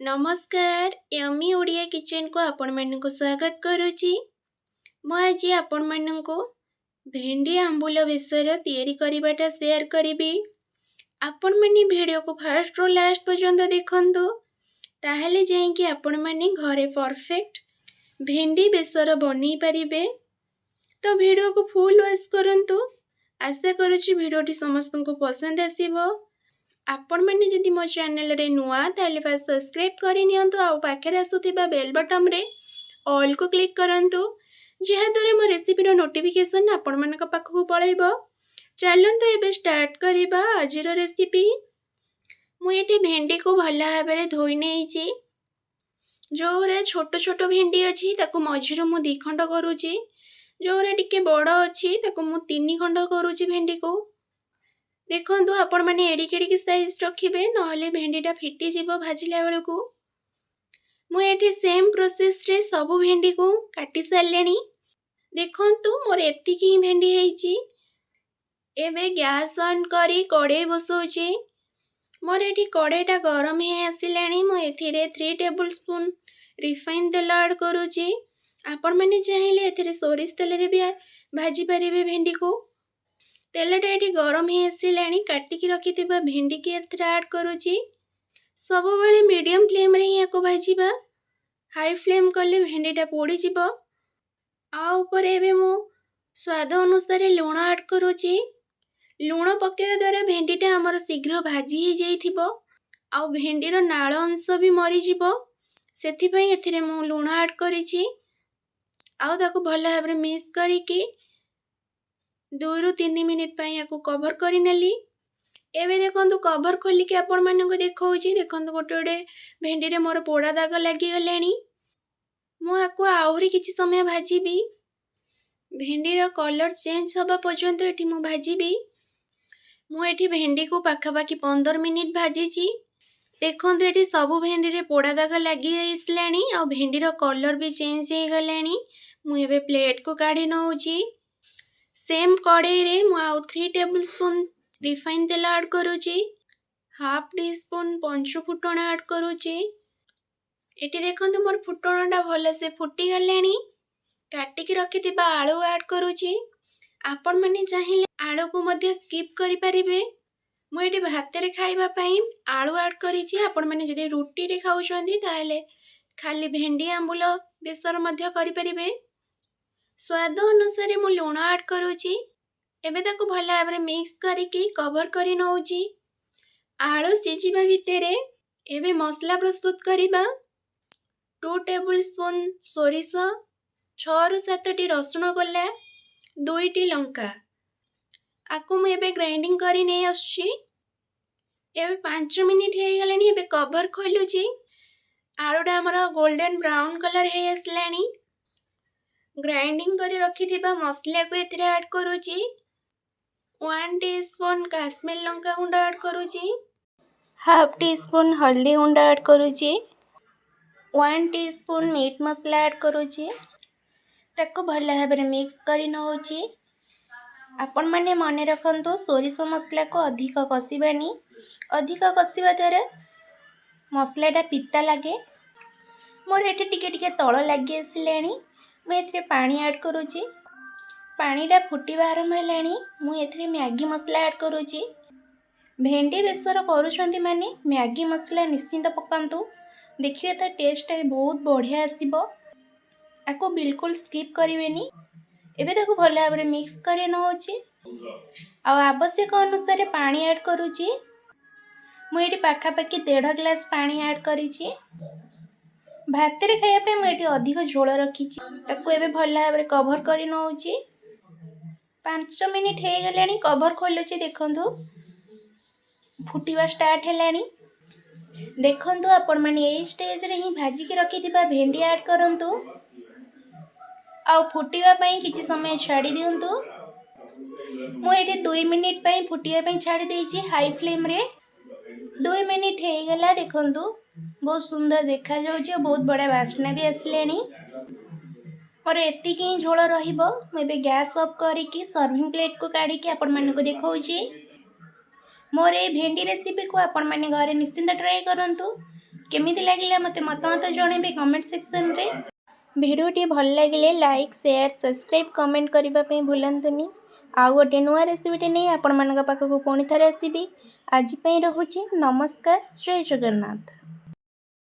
नमस्कार yummy Odia kitchen को आपण मानक स्वागत करुच्ची। मु आज आपण मानक भेंडी आंबुल बेसर तैयारी करवाटा शेयर करी। आपण माने वीडियो को फर्स्ट रो लास्ट पर्यंत देखंतु ताहले जाइंकी आपण माने घरे परफेक्ट भेंडी बेसर बनै पारिबे। तो वीडियो को फुल वॉच करंतु। आशा करुच्ची वीडियोटी समस्त को पसंद आसीबो। आपण मैंने जदि मो चैनल रे नुआ ताले फास्ट सब्सक्राइब करि नियंतु आ पाखरे आसुथिबा बेल बटन रे ऑल को क्लिक करंतु जहा द्वारा मो रेसिपी रो नोटिफिकेशन आपण मानक पाखकु पळैबो। चलंतु एबे स्टार्ट करिबा आजिर रेसिपी। मु एठी भेंडी को भला भाबरे धोई नेइची। जोरा छोट छोट भेंडी अछि ताकु मझिरो मु 2 खंड करूची। जोरा टिके बड़ अछि ताकु मु 3 खंड करूची भेंडी को। देखो आपण मैंने एडिक एडिक साइज रखिए नहले भेंडीटा फिटी जीव भाजिला बेलू को। मुझे सेम प्रोसेस रे सबु भेंडी को काटी सारे। देखु मोर एतिक ही भेंडी है। एबे गैस ऑन करी कड़े बसौची। मोर एठी कड़ेटा गरम है आसिलानी। मु एथिरे 3 टेबल स्पून रिफाइन तेल ऐड करूची। आपण मैंने चाहिए एथिरे सोरिष तेल रे भी भाजी पारिबे भेंडी को। तेलटा ये गरम ही आसिलानी। काटिकी रखिथिबा भेंडी की एथरे ऐड करूची। सब बेले मीडियम फ्लेम रे ही को भाजीबा। हाई फ्लेम कले भेंडीटा पोड़ी जीवो। आ ऊपर एबे मु स्वाद अनुसार लूण ऐड करूची। लूण पकेवा द्वारा भेंडीटा हमर शीघ्र भाजी ही जाइथिबो आ भेंडीर नाळ अंश भी मरी जीवो। सेथि पई एथिरे मु लूण ऐड करिची। आ ताको भला भाबरे मिक्स करिकी 2 ରୁ 3 मिनिट पई याको कवर करि नेली। एबे देखंतु कवर खोली के आपण मानको देखौची। देखंतु गोटे गोटे भेंडी रे मोर पोड़ा दाग लागि गलेनी। मु आको आउरी किछि समय भाजीबी। भेंडी रो कलर चेंज होबा पर्यंत एठी मु भाजीबी। मु एठी भेंडी को पाखापाखी 15 मिनिट भाजीची। देखंतु एठी सब भेंडी रे पोड़ा दाग लागि आइसलानी आ भेंडी रो कलर भी चेंज हे गलेनी। मु एबे प्लेट को काढी नउची। सेम कड़ाई रे मु आउ 3 टेबल स्पून रिफाइन तेल ऐड करूची। हाफ टी स्पून पंच फुटण ऐड करूची। एटी देखंतु मोर फुटणटा भले से फुटी गलेनी। काटिकी रखिथिबा आलू ऐड करूची। आपण माने चाहिए आलू को मध्य स्किप करि परिबे। मु एटी भात रे खाइबा पई आलू ऐड करिची। आपण माने जदि रोटी रे खाउछंती ताले खाली भेंडी आंबुल बेसर मध्य करि परिबे। स्वाद अनुसार मु लूण ऐड करूची। एबे ताको भला भाबरे मिक्स करिकी कवर करि नउची। आलू सिझिबा भितरे एबे मसला प्रस्तुत करिबा। 2 टेबल स्पून सोरिष, 6 ରୁ 7 टी रसुण गला, 2 टी लंका आको मु एबे ग्राइंडिंग करि नै आछी। एबे 5 मिनिट हे गलानी। एबे कवर खोलुची। आलूटा हमर गोल्डन ब्राउन कलर हे आसलानी। ग्राइंडिंग करी रखिथिबा मसला को एथिरे ऐड करूची। 1 टीस्पून काश्मीर लंका गुंड ऐड करूची। हाफ टी स्पून हल्दी गुंड ऐड करूची। 1 टीस्पून मीट मसला ऐड करूची। ताको भला भाबरे मिक्स करी नउची। आपण माने मने रखंतु सोरिष मसला को अधिक कसिबानी। अधिक कसिबा द्वारा मसलाटा पिता लागे। मोर एटे टिके टिके तळ लागि आसिलानी। मु एथिरे पानी ऐड करूची। पानीटा फुटिबा आरंभ हेलानी। मु एथिरे मैगी मसला ऐड करूची। भेंडी बेसर करूछंती माने मैगी मसला निश्चिंत पकांतु। देखिए तो टेस्ट बहुत बढ़िया आसीबो। आको बिल्कुल स्किप करिवेनी। एबे ताको भला भाबरे मिक्स करे नउची। आ आवश्यक अनुसार पानी ऐड करूची। मु एठी पाखापाखी 1.5 ग्लास पानी ऐड करिची। भात रे खाइबा पे मु एठी अधिक झोल रखिची। ताको एबे भला भाबरे कवर करि नउची। 5 मिनिट हे गलानी। कवर खोलुची। देखंतु फुटिबा स्टार्ट हेलानी। देखंतु आपण माने ए स्टेज रे ही भाजी के रखिथिबा भेंडी ऐड करंतु। आ फुटिबा पई किछि समय छाडी दियंतु। मु एठी 2 मिनिट पई फुटिबा पई छाडी देइची हाई फ्लेम रे। 2 मिनिट हे गला। देखंतु बहुत सुंदर देखा जाउची। बहुत बड़ा वासना भी आसलेनी। और एतिक ही झोल रहिबो। मु एबे गैस ऑफ करिकी सर्विंग प्लेट को काढिकी आपण मानको देखौची। मोर ए भेंडी रेसिपी को आपण माने घरे निश्चिंत ट्राई करंतु। केमिति लागिला मते मतामत जणेबे कमेंट सेक्शन रे। भिडियोटी भल लगे लाइक शेयर सब्सक्राइब कमेंट करने भूलतुनि। आउ गोटे नुआ रेसिपीटे नहीं आपण पाखक पुणी थे आसबि। आज रोचे नमस्कार। जय जगन्नाथ।